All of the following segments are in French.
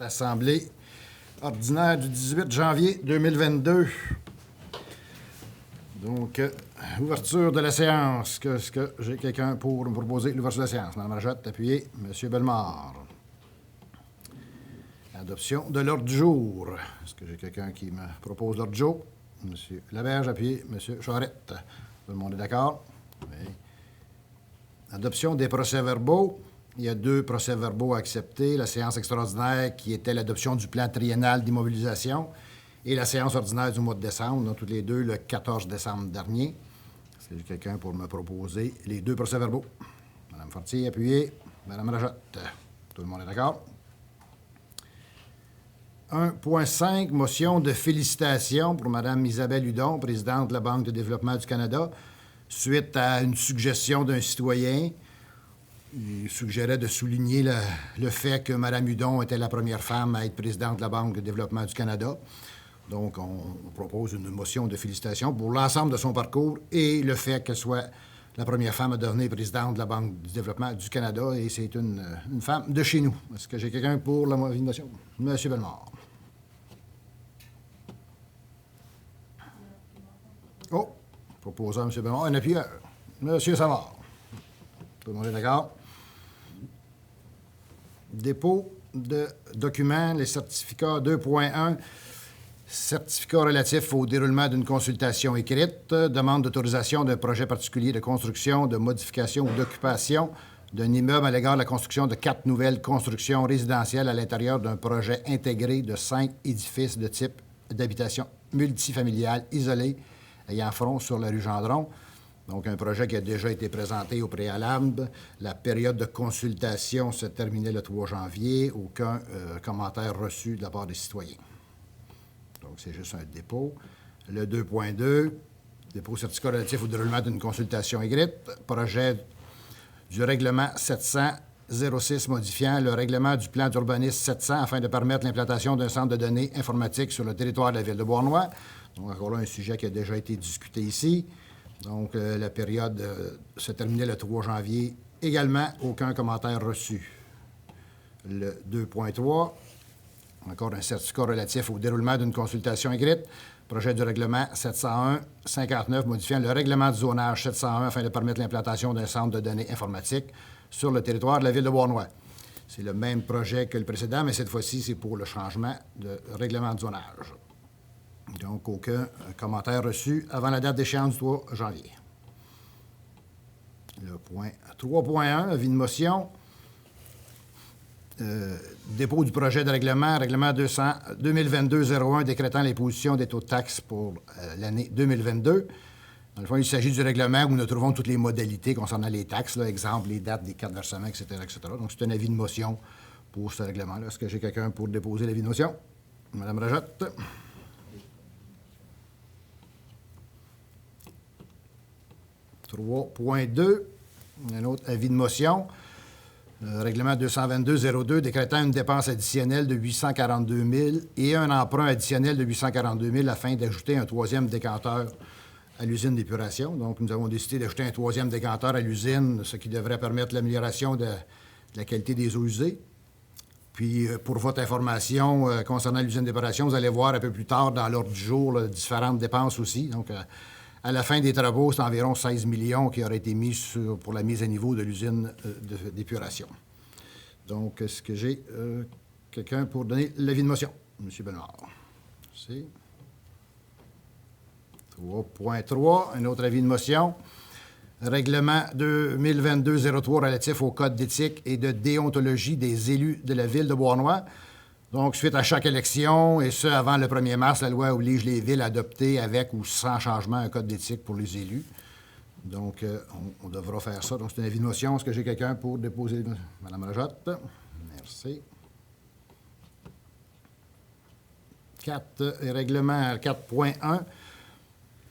Assemblée ordinaire du 18 janvier 2022. Donc, ouverture de la séance. Est-ce que j'ai quelqu'un pour me proposer l'ouverture de la séance? Mme Rajotte, appuyez. M. Bellemare. Adoption de l'ordre du jour. Est-ce que j'ai quelqu'un qui me propose l'ordre du jour? M. Laberge, appuyez. M. Charette. Tout le monde est d'accord? Oui. Adoption des procès-verbaux. Il y a 2 procès-verbaux à accepter. La séance extraordinaire qui était l'adoption du plan triennal d'immobilisation et la séance ordinaire du mois de décembre, donc toutes les deux le 14 décembre dernier. Est-ce que j'ai quelqu'un pour me proposer les 2 procès-verbaux? Mme Fortier, appuyez. Mme Rajotte. Tout le monde est d'accord? 1.5, motion de félicitations pour Mme Isabelle Hudon, présidente de la Banque de développement du Canada, suite à une suggestion d'un citoyen. Il suggérait de souligner le fait que Mme Hudon était la première femme à être présidente de la Banque de développement du Canada. Donc, on propose une motion de félicitations pour l'ensemble de son parcours et le fait qu'elle soit la première femme à devenir présidente de la Banque du développement du Canada. Et c'est une femme de chez nous. Est-ce que j'ai quelqu'un pour la motion? M. Bellemare. Oh, proposant M. Bellemare. Un appuyeur. M. Savard. Tout le monde est d'accord? Dépôt de documents, les certificats 2.1, certificat relatif au déroulement d'une consultation écrite, demande d'autorisation d'un projet particulier de construction, de modification ou d'occupation d'un immeuble à l'égard de la construction de 4 nouvelles constructions résidentielles à l'intérieur d'un projet intégré de 5 édifices de type d'habitation multifamiliale isolée ayant front sur la rue Gendron. Donc, un projet qui a déjà été présenté au préalable. La période de consultation se terminait le 3 janvier. Aucun commentaire reçu de la part des citoyens. Donc, c'est juste un dépôt. Le 2.2, dépôt certificat relatif au déroulement d'une consultation écrite. Projet du règlement 700-06 modifiant le règlement du plan d'urbanisme 700 afin de permettre l'implantation d'un centre de données informatiques sur le territoire de la ville de Beauharnois. Donc, encore là, un sujet qui a déjà été discuté ici. Donc, la période se terminait le 3 janvier. Également, aucun commentaire reçu. Le 2.3, encore un certificat relatif au déroulement d'une consultation écrite. Projet du règlement 701-59 modifiant le règlement du zonage 701 afin de permettre l'implantation d'un centre de données informatiques sur le territoire de la ville de Beauharnois. C'est le même projet que le précédent, mais cette fois-ci, c'est pour le changement de règlement de zonage. Donc, aucun commentaire reçu avant la date d'échéance du 3 janvier. Le point 3.1, avis de motion. Dépôt du projet de règlement 2022-01 décrétant l'imposition des taux de taxes pour l'année 2022. Dans le fond, il s'agit du règlement où nous trouvons toutes les modalités concernant les taxes, là, exemple, les dates des 4 versements, etc., etc. Donc, c'est un avis de motion pour ce règlement-là. Est-ce que j'ai quelqu'un pour déposer l'avis de motion? Mme Rajotte. 3.2, un autre avis de motion. Règlement 222-02 décrétant une dépense additionnelle de 842 000 et un emprunt additionnel de 842 000 afin d'ajouter un 3e décanteur à l'usine d'épuration. Donc, nous avons décidé d'ajouter un 3e décanteur à l'usine, ce qui devrait permettre l'amélioration de la qualité des eaux usées. Puis, pour votre information, concernant l'usine d'épuration, vous allez voir un peu plus tard dans l'ordre du jour là, différentes dépenses aussi. Donc, à la fin des travaux, c'est environ 16 millions qui auraient été mis pour la mise à niveau de l'usine d'épuration. Donc, est-ce que j'ai quelqu'un pour donner l'avis de motion? M. Bellemare. Merci. 3.3, un autre avis de motion. Règlement 2022-03 relatif au code d'éthique et de déontologie des élus de la ville de Beauharnois. Donc, suite à chaque élection, et ce, avant le 1er mars, la loi oblige les villes à adopter avec ou sans changement un code d'éthique pour les élus. Donc, on devra faire ça. Donc, c'est un avis de motion. Est-ce que j'ai quelqu'un pour déposer? Mme Rajotte. Merci. 4, règlement 4.1.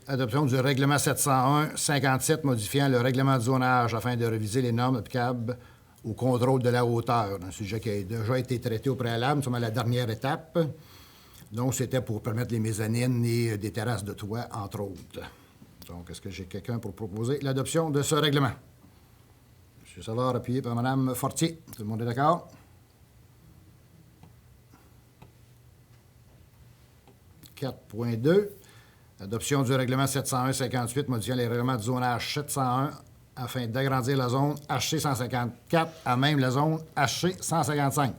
Adoption du règlement 701-57 modifiant le règlement de zonage afin de réviser les normes applicables au contrôle de la hauteur, un sujet qui a déjà été traité au préalable, nous sommes à la dernière étape. Donc, c'était pour permettre les mezzanines et des terrasses de toit, entre autres. Donc, est-ce que j'ai quelqu'un pour proposer l'adoption de ce règlement? M. Savard, appuyé par Mme Fortier. Tout le monde est d'accord? 4.2, adoption du règlement 701-58 modifiant les règlements du zonage 701 afin d'agrandir la zone HC 154 à même la zone HC 155.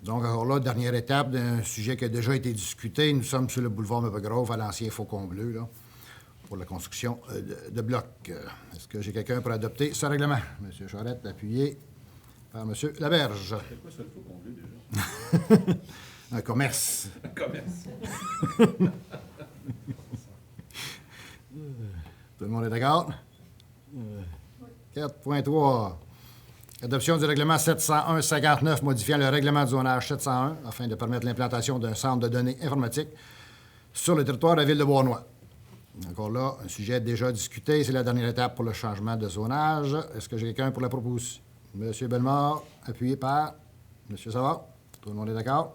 Donc, encore là, dernière étape d'un sujet qui a déjà été discuté. Nous sommes sur le boulevard Maple-Grove, à l'ancien Faucon-Bleu, là, pour la construction de blocs. Est-ce que j'ai quelqu'un pour adopter ce règlement? M. Charette, appuyé par M. Laberge. C'est quoi ça, le Faucon-Bleu, déjà? Un commerce. Un commerce. Tout le monde est d'accord? 4.3. Adoption du règlement 701-59 modifiant le règlement du zonage 701 afin de permettre l'implantation d'un centre de données informatiques sur le territoire de la ville de Beauharnois. Encore là, un sujet déjà discuté. C'est la dernière étape pour le changement de zonage. Est-ce que j'ai quelqu'un pour la proposition? M. Bellemare, appuyé par M. Savard. Tout le monde est d'accord?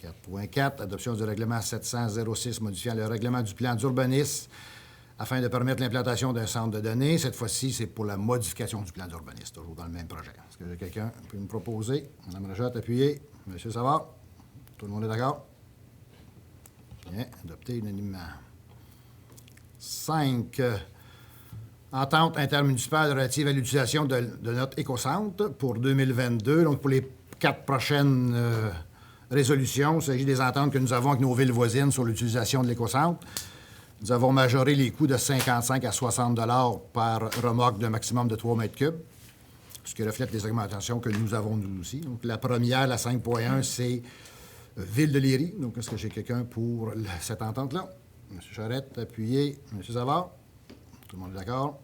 4.4, adoption du règlement 700-06 modifiant le règlement du plan d'urbanisme afin de permettre l'implantation d'un centre de données. Cette fois-ci, c'est pour la modification du plan d'urbanisme, toujours dans le même projet. Est-ce que j'ai quelqu'un qui peut me proposer? Mme Rajotte, appuyé. M. Savard. Tout le monde est d'accord? Bien, adopté unanimement. 5. Entente intermunicipale relative à l'utilisation de notre écocentre pour 2022. Donc, pour les 4 prochaines résolutions, il s'agit des ententes que nous avons avec nos villes voisines sur l'utilisation de l'écocentre. Nous avons majoré les coûts de 55 à 60 $ par remorque d'un maximum de 3 mètres cubes, ce qui reflète les augmentations que nous avons nous aussi. Donc, la première, la 5.1, c'est Ville de Léry. Donc, est-ce que j'ai quelqu'un pour cette entente-là? M. Charette, appuyé. M. Savard. Tout le monde est d'accord?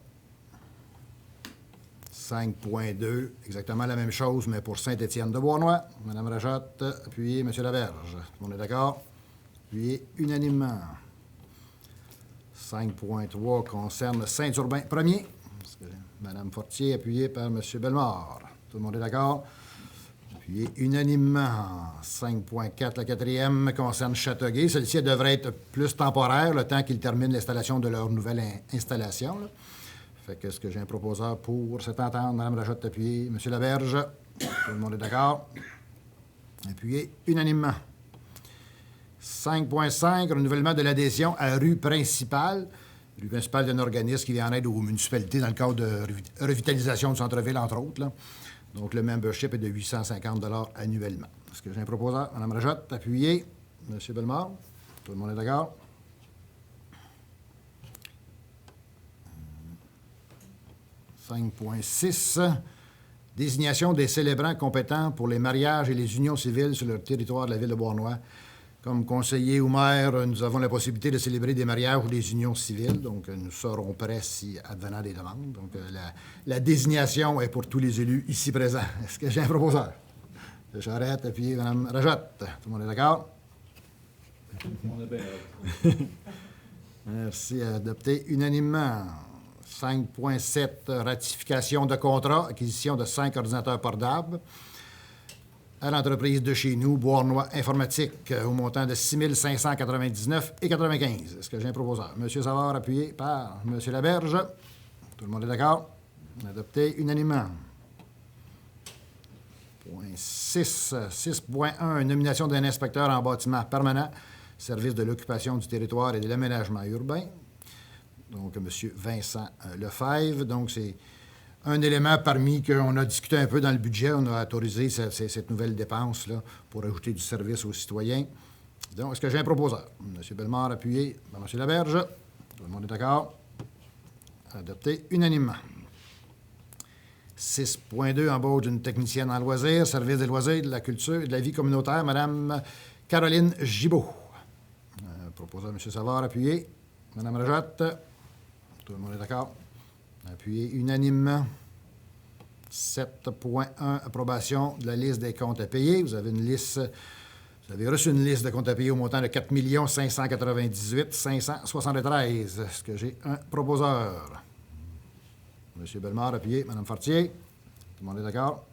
5.2, exactement la même chose, mais pour Saint-Étienne-de-Beauharnois. Mme Rajotte, appuyé. M. Laberge. Tout le monde est d'accord? Appuyé unanimement. 5.3 concerne Saint-Urbain 1er. Mme Fortier, appuyée par M. Bellemare. Tout le monde est d'accord? Appuyé unanimement. 5.4, la 4e, concerne Châteauguay. Celle-ci devrait être plus temporaire, le temps qu'ils terminent l'installation de leur nouvelle installation. Là. Fait que est-ce que j'ai un proposeur pour cette entente? Mme Rajotte, appuyée. M. Laberge. Tout le monde est d'accord? Appuyé unanimement. 5.5, renouvellement de l'adhésion à rue principale. Rue principale d'un organisme qui vient en aide aux municipalités dans le cadre de revitalisation du centre-ville, entre autres. Là. Donc, le membership est de 850 $ annuellement. Est-ce que j'ai un proposeur? Mme Rajotte, appuyé. M. Bellemare. Tout le monde est d'accord? « 5.6. Désignation des célébrants compétents pour les mariages et les unions civiles sur le territoire de la ville de Beauharnois. Comme conseiller ou maire, nous avons la possibilité de célébrer des mariages ou des unions civiles. Donc, nous serons prêts si advenant des demandes. Donc, la désignation est pour tous les élus ici présents. Est-ce que j'ai un proposeur? M. Charette, appuyé. Mme Rajotte. Tout le monde est d'accord? On est bien. Merci. Adopté unanimement. 5.7, ratification de contrat, acquisition de 5 ordinateurs portables à l'entreprise de chez nous, Beauharnois Informatique, au montant de 6 599,95. Est-ce que j'ai un proposeur? M. Savard, appuyé par M. Laberge. Tout le monde est d'accord? Adopté unanimement. Point 6. 6.1, nomination d'un inspecteur en bâtiment permanent, service de l'occupation du territoire et de l'aménagement urbain. Donc, M. Vincent Lefebvre. Donc, c'est un élément parmi qu'on a discuté un peu dans le budget. On a autorisé cette nouvelle dépense-là pour ajouter du service aux citoyens. Donc, est-ce que j'ai un proposeur? M. Bellemare, appuyé par M. Laberge. Tout le monde est d'accord? Adopté unanimement. 6.2, embauche d'une technicienne en loisirs, service des loisirs, de la culture et de la vie communautaire, Mme Caroline Gibault. Proposeur, M. Savard, appuyé. Mme Rajotte. Tout le monde est d'accord? Appuyé unanimement. 7.1, approbation de la liste des comptes à payer. Vous avez reçu une liste de comptes à payer au montant de 4 598 573. Est-ce que j'ai un proposeur? M. Bellemare, appuyé. Mme Fortier. Tout le monde est d'accord?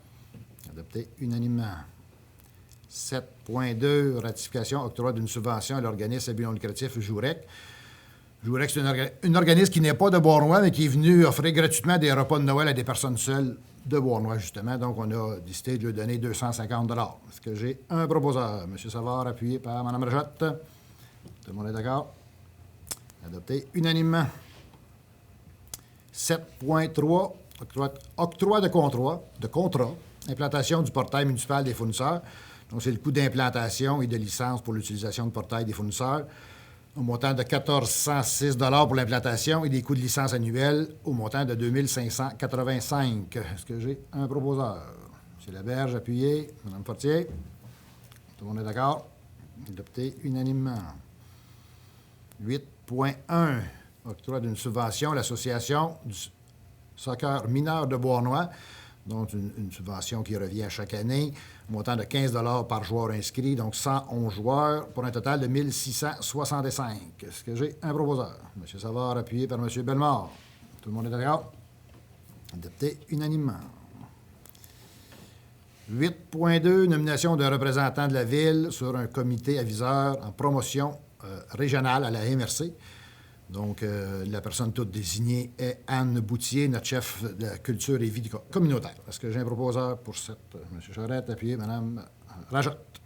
Adopté unanimement. 7.2, ratification, octroi d'une subvention à l'organisme à but non lucratif JUREC Je vous dirais que c'est un organisme qui n'est pas de Beauharnois, mais qui est venu offrir gratuitement des repas de Noël à des personnes seules de Beauharnois, justement. Donc, on a décidé de lui donner 250 $. Est-ce que j'ai un proposeur? M. Savard, appuyé par Mme Rajotte. Tout le monde est d'accord? Adopté unanimement. 7.3, octroi de contrat, implantation du portail municipal des fournisseurs. Donc, c'est le coût d'implantation et de licence pour l'utilisation du portail des fournisseurs, au montant de 1 406 $ pour l'implantation et des coûts de licence annuels au montant de 2 585. Est-ce que j'ai un proposeur? M. Laberge, appuyé. Mme Fortier. Tout le monde est d'accord? Adopté unanimement. 8.1. Octroi d'une subvention à l'Association du soccer mineur de Beauharnois, donc une subvention qui revient à chaque année, au montant de 15 $ par joueur inscrit, donc 111 joueurs, pour un total de 1 665. Est-ce que j'ai un proposeur? M. Savard, appuyé par M. Bellemare. Tout le monde est d'accord? Adopté unanimement. 8.2, nomination d'un représentant de la Ville sur un comité aviseur en promotion régionale à la MRC. Donc, la personne toute désignée est Anne Boutier, notre chef de la culture et vie communautaire. Est-ce que j'ai un proposeur pour cette? M. Charette, appuyé, Mme Rajotte.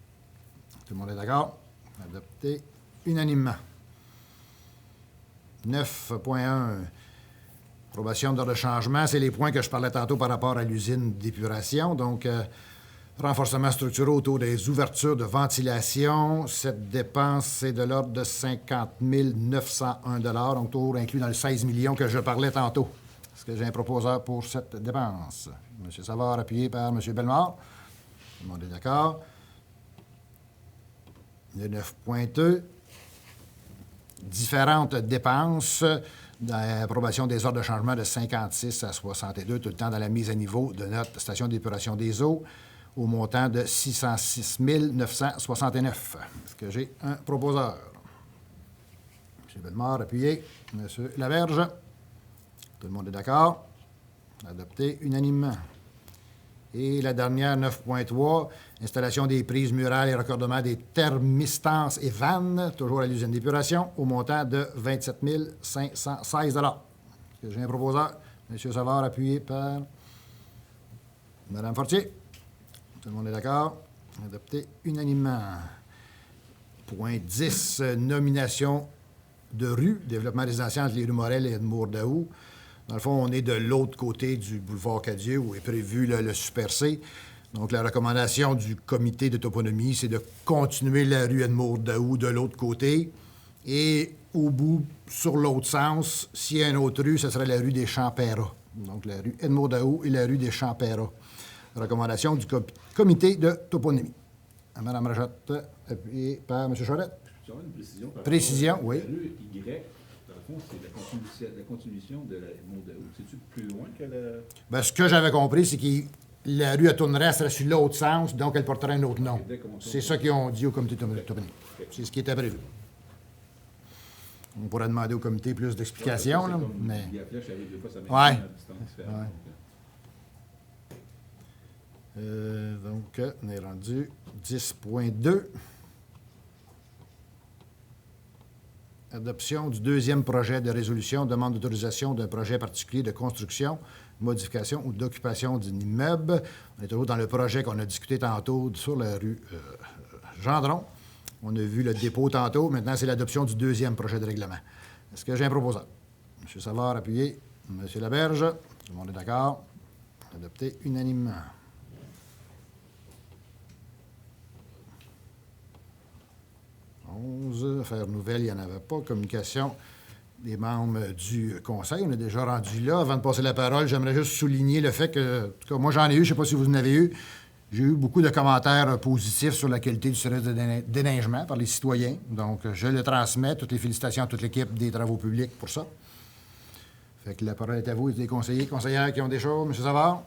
Tout le monde est d'accord? Adopté unanimement. 9.1, approbation d'ordre de changement. C'est les points que je parlais tantôt par rapport à l'usine d'épuration. Donc, renforcement structurel autour des ouvertures de ventilation. Cette dépense, c'est de l'ordre de 50 901 $, donc toujours inclus dans le 16 millions que je parlais tantôt. Est-ce que j'ai un proposeur pour cette dépense? M. Savard, appuyé par M. Bellemare. Tout le monde est d'accord. Le 9.2, différentes dépenses d'approbation des ordres de changement de 56 à 62, tout le temps dans la mise à niveau de notre station d'épuration des eaux, au montant de 606 969. Est-ce que j'ai un proposeur? M. Bellemare, appuyé. M. Laberge. Tout le monde est d'accord? Adopté unanimement. Et la dernière, 9.3, installation des prises murales et raccordement des thermistances et vannes, toujours à l'usine d'épuration, au montant de 27 516 $. Est-ce que j'ai un proposeur? M. Savard, appuyé par Mme Fortier. Tout le monde est d'accord? Adopté unanimement. Point 10, nomination de rue, développement résidentiel entre les rues Morel et Edmour-Daou. Dans le fond, on est de l'autre côté du boulevard Cadieux où est prévu le Super C. Donc, la recommandation du comité de toponymie, c'est de continuer la rue Edmour-Daou de l'autre côté. Et au bout, sur l'autre sens, s'il y a une autre rue, ce serait la rue des Champs-Perras. Donc, la rue Edmour-Daou et la rue des Champs-Perras. Recommandation du comité de toponymie. Mme Rajotte, appuyée par M. Charette. Tu as une précision? Précision, oui. La rue Y, dans le fond, c'est la continuation de la Edmour-Daou. C'est-tu plus loin que la... Bien, ce que j'avais compris, c'est que la rue, elle tournerait, elle serait sur l'autre sens, donc elle porterait un autre nom. C'est ça qu'ils ont dit au comité de toponymie. C'est ce qui était prévu. On pourrait demander au comité plus d'explications, là, mais... La flèche arrive des fois, ça met Ouais. à distance différente. Donc, on est rendu 10.2. Adoption du deuxième projet de résolution, demande d'autorisation d'un projet particulier de construction, modification ou d'occupation d'un immeuble. On est toujours dans le projet qu'on a discuté tantôt sur la rue Gendron. On a vu le dépôt tantôt. Maintenant, c'est l'adoption du deuxième projet de règlement. Est-ce que j'ai un proposeur? M. Savard, appuyé. M. Laberge. Tout le monde est d'accord? Adopté unanimement. 11, affaires nouvelles, il n'y en avait pas. Communication des membres du Conseil, on est déjà rendu là. Avant de passer la parole, j'aimerais juste souligner le fait que, en tout cas, moi j'en ai eu, je ne sais pas si vous en avez eu, j'ai eu beaucoup de commentaires positifs sur la qualité du service de déneigement par les citoyens. Donc, je le transmets. Toutes les félicitations à toute l'équipe des travaux publics pour ça. Fait que la parole est à vous, les conseillers, conseillères qui ont des choses. M. Savard?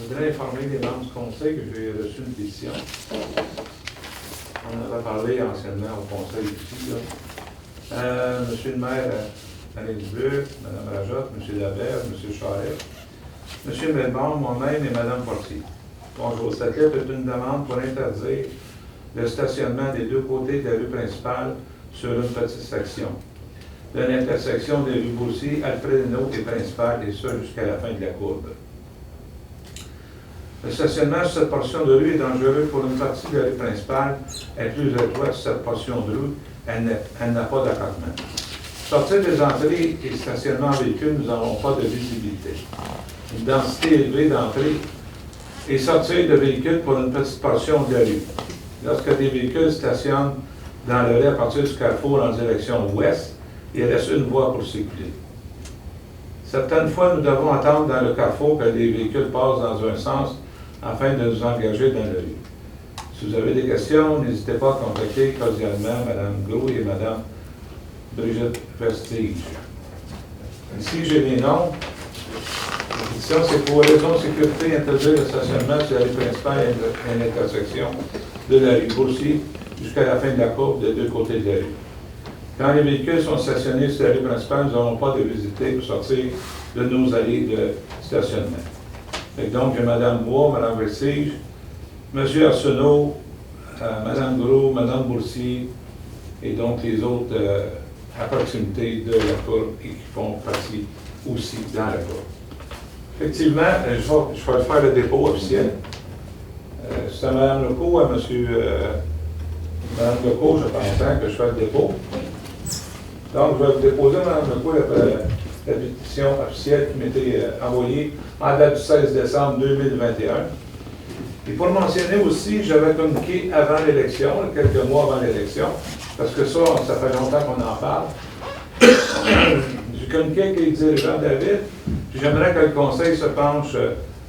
Je voudrais informer les membres du Conseil que j'ai reçu une pétition. On en avait parlé anciennement au Conseil ici. Monsieur le maire, Alain Dubuc, Mme Rajotte, M. Laberge, M. Charest, M. Bellemare, moi-même et Mme Fortier. Bonjour. Cette lettre est une demande pour interdire le stationnement des deux côtés de la rue principale sur une petite section. De l'intersection des rues Boussy, Alfred Hénault et principale, et ce jusqu'à la fin de la courbe. Le stationnement sur cette portion de rue est dangereux pour une partie de la rue principale, est plus étroite sur cette portion de rue, elle n'a pas d'appartement. Sortir des entrées et stationnement en véhicule, nous n'avons pas de visibilité. Une densité élevée d'entrée et sortir de véhicules pour une petite portion de la rue. Lorsque des véhicules stationnent dans le lait à partir du carrefour en direction ouest, il reste une voie pour circuler. Certaines fois, nous devons attendre dans le carrefour que les véhicules passent dans un sens afin de nous engager dans la rue. Si vous avez des questions, n'hésitez pas à contacter cordialement Mme Gros et Mme Brigitte Vestige. Ici, j'ai les noms. La pétition, c'est pour raison de sécurité interdire le stationnement sur la rue principale et l'intersection de la rue Boussy jusqu'à la fin de la courbe des deux côtés de la rue. Quand les véhicules sont stationnés sur la rue principale, nous n'avons pas de visiter pour sortir de nos allées de stationnement. Et donc, j'ai Mme Bois, Mme Vestige, M. Arsenault, Mme Gros, Mme Boussy, et donc les autres à proximité de la courbe et qui font partie aussi dans la courbe. Effectivement, je vais faire le dépôt officiel. C'est à Mme Legault, à M. Mme Legault, je pense que je fais le dépôt. Donc, je vais vous déposer, Mme Legault, la pétition officielle qui m'était envoyée en date du 16 décembre 2021. Et pour mentionner aussi, j'avais communiqué avant l'élection, quelques mois avant l'élection, parce que ça fait longtemps qu'on en parle. J'ai communiqué avec les dirigeants de la ville, puis j'aimerais que le conseil se penche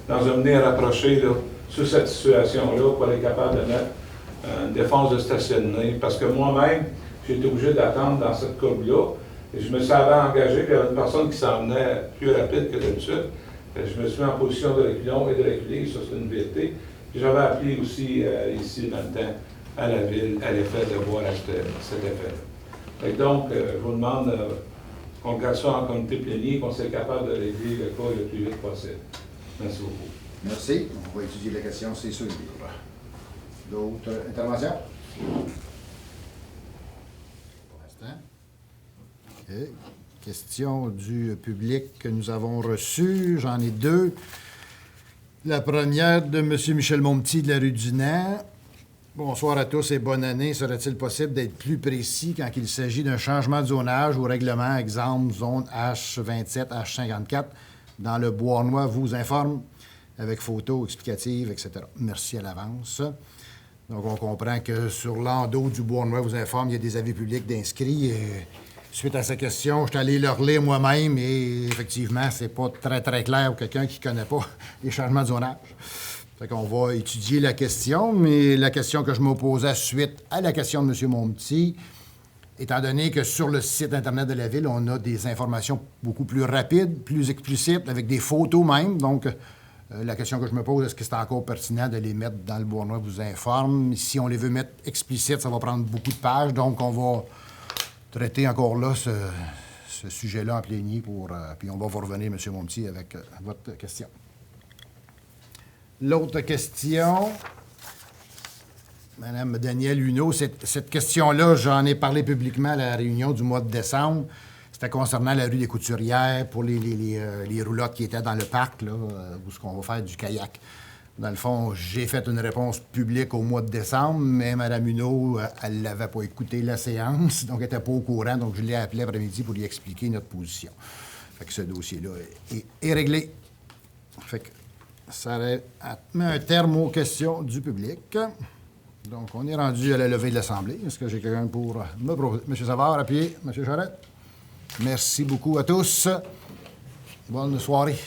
dans un venir rapproché là, sur cette situation-là pour être capable de mettre une défense de stationner, parce que moi-même, j'ai été obligé d'attendre dans cette courbe-là, et je me suis engagé qu'il y avait une personne qui s'en venait plus rapide que d'habitude. Je me suis mis en position de reculons et de reculer, ça c'est une vérité. J'avais appelé aussi ici maintenant à la ville à l'effet de voir cet effet-là. Et donc, je vous demande qu'on garde ça en comité plénier, qu'on soit capable de régler le cas le plus vite possible. Merci beaucoup. Merci. On va étudier la question, c'est sûr. D'autres interventions? Pour l'instant. OK. Questions du public que nous avons reçues. J'en ai deux. La première de M. Michel Monpetit de la rue du Nant. Bonsoir à tous et bonne année. Serait-il possible d'être plus précis quand il s'agit d'un changement de zonage au règlement, exemple, zone H27, H54, dans le Bois-Noir vous informe, avec photos explicatives, etc. Merci à l'avance. Donc, on comprend que sur l'endos du Bois-Noir vous informe, il y a des avis publics d'inscrits. Suite à sa question, je suis allé le relire moi-même et effectivement, c'est pas très, très clair pour quelqu'un qui ne connaît pas les changements de zonage. Fait qu'on va étudier la question, mais la question que je me posais suite à la question de M. Monpetit, étant donné que sur le site Internet de la Ville, on a des informations beaucoup plus rapides, plus explicites, avec des photos même. Donc, la question que je me pose, est-ce que c'est encore pertinent de les mettre dans le Bois-Noir vous informe? Si on les veut mettre explicites, ça va prendre beaucoup de pages, donc on va traiter encore là ce sujet-là en plénier, puis on va vous revenir, M. Monpetit, avec votre question. L'autre question, Mme Danielle Huneau, cette question-là, j'en ai parlé publiquement à la réunion du mois de décembre. C'était concernant la rue des Couturières pour les roulottes qui étaient dans le parc, là, où ce qu'on va faire du kayak. Dans le fond, j'ai fait une réponse publique au mois de décembre, mais Mme Huneau, elle n'avait pas écouté la séance, donc elle n'était pas au courant, donc je l'ai appelée après-midi pour lui expliquer notre position. Fait que ce dossier-là est réglé. Fait que ça met un terme aux questions du public. Donc, on est rendu à la levée de l'Assemblée. Est-ce que j'ai quelqu'un pour me proposer? M. Savard, appuyez. M. Charette. Merci beaucoup à tous. Bonne soirée.